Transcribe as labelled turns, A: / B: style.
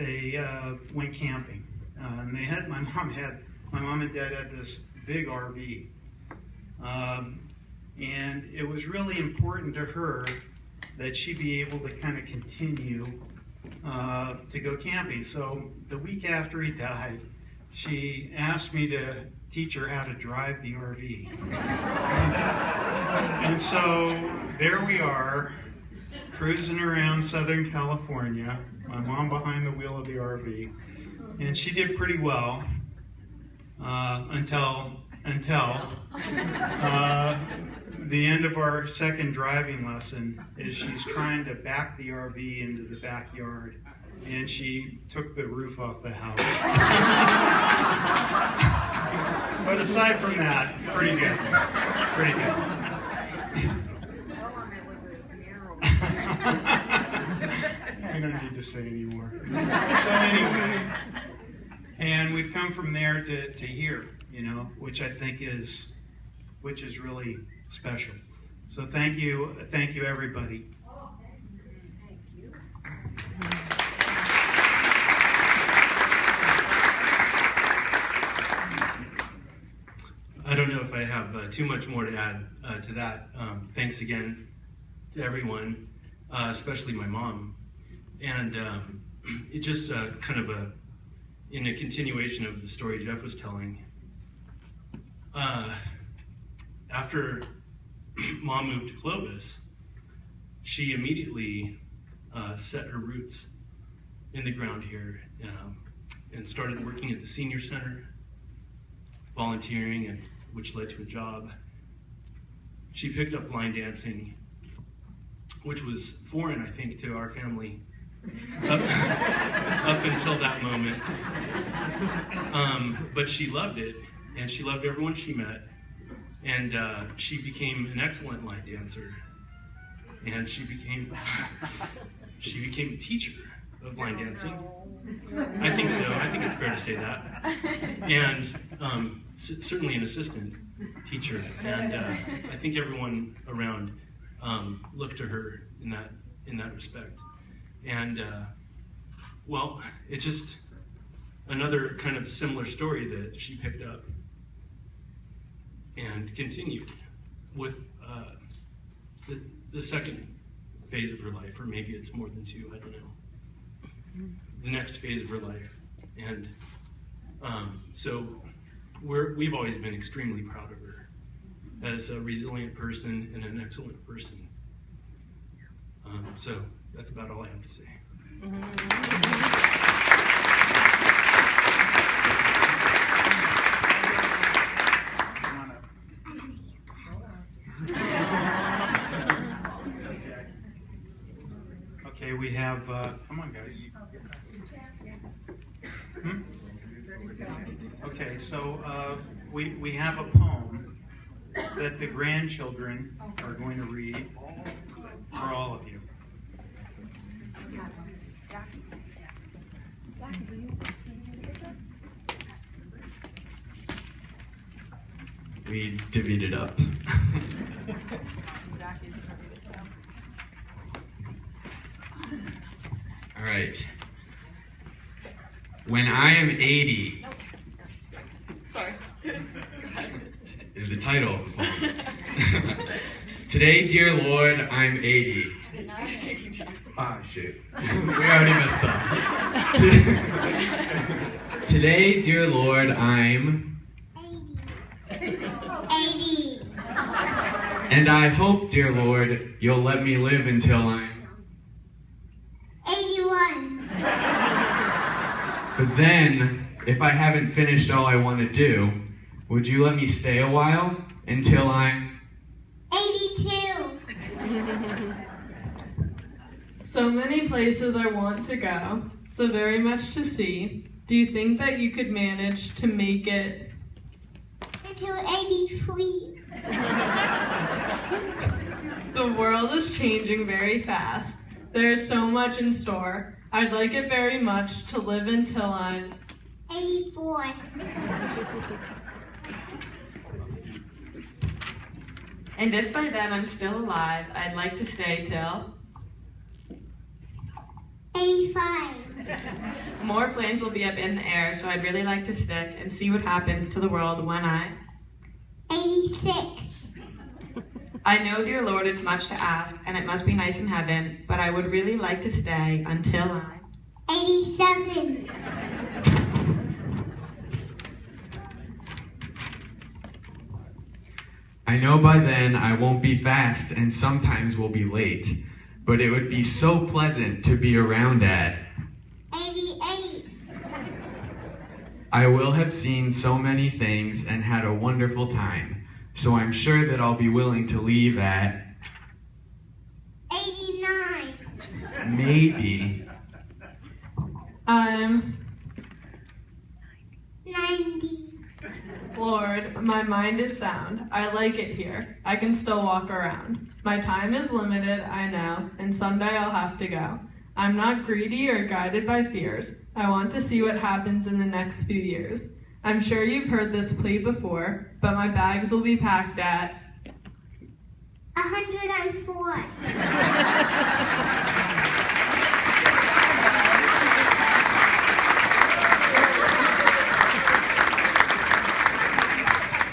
A: they went camping. And they had my mom and dad had this big RV. And it was really important to her that she be able to kind of continue to go camping. So the week after he died, she asked me to teach her how to drive the RV. And so there we are, cruising around Southern California, my mom behind the wheel of the RV. And she did pretty well until the end of our second driving lesson is she's trying to back the RV into the backyard, and she took the roof off the house. But aside from that, pretty good. Pretty good. I don't need to say anymore. So anyway, and we've come from there to here, which I think is really special. So thank you everybody.
B: Thank you.
C: I don't know if I have too much more to add to that. Thanks again to everyone, especially my mom. And it just kind of in a continuation of the story Jeff was telling. After Mom moved to Clovis, she immediately set her roots in the ground here and started working at the senior center, volunteering, and which led to a job. She picked up line dancing, which was foreign, I think, to our family up until that moment. But she loved it, and she loved everyone she met. And she became an excellent line dancer, and she became a teacher of line dancing. I think so. I think it's fair to say that. And certainly an assistant teacher. And I think everyone around looked to her in that respect. And well, it's just another kind of similar story that she picked up and continued with the second phase of her life, or maybe it's more than two, I don't know. The next phase of her life. And so we've always been extremely proud of her as a resilient person and an excellent person. So that's about all I have to say.
A: Okay, we have, come on guys. Okay, so we have a poem that the grandchildren are going to read for all of you.
D: We divvied it up. All right. When I am 80 is the title of the poem. Today, dear Lord, I'm 80. Ah, shit. We already messed up. Today, dear Lord, I'm
E: 80.
D: And I hope, dear Lord, you'll let me live until I'm
E: 81.
D: But then, if I haven't finished all I want to do, would you let me stay a while until I'm
E: 82.
F: So many places I want to go, so very much to see. Do you think that you could manage to make it
E: Until 83.
F: The world is changing very fast. There is so much in store. I'd like it very much to live until I'm
E: 84.
G: And if by then I'm still alive, I'd like to stay till
E: 85.
G: More planes will be up in the air, so I'd really like to stick and see what happens to the world when I...
E: 86.
G: I know, dear Lord, it's much to ask, and it must be nice in heaven, but I would really like to stay until I...
E: 87.
D: I know by then I won't be fast and sometimes will be late, but it would be so pleasant to be around at.
E: 88.
D: I will have seen so many things and had a wonderful time, so I'm sure that I'll be willing to leave at
E: 89.
D: maybe.
F: I'm
E: 90.
F: Lord, my mind is sound. I like it here. I can still walk around. My time is limited, I know, and someday I'll have to go. I'm not greedy or guided by fears. I want to see what happens in the next few years. I'm sure you've heard this plea before, but my bags will be packed at
E: 104.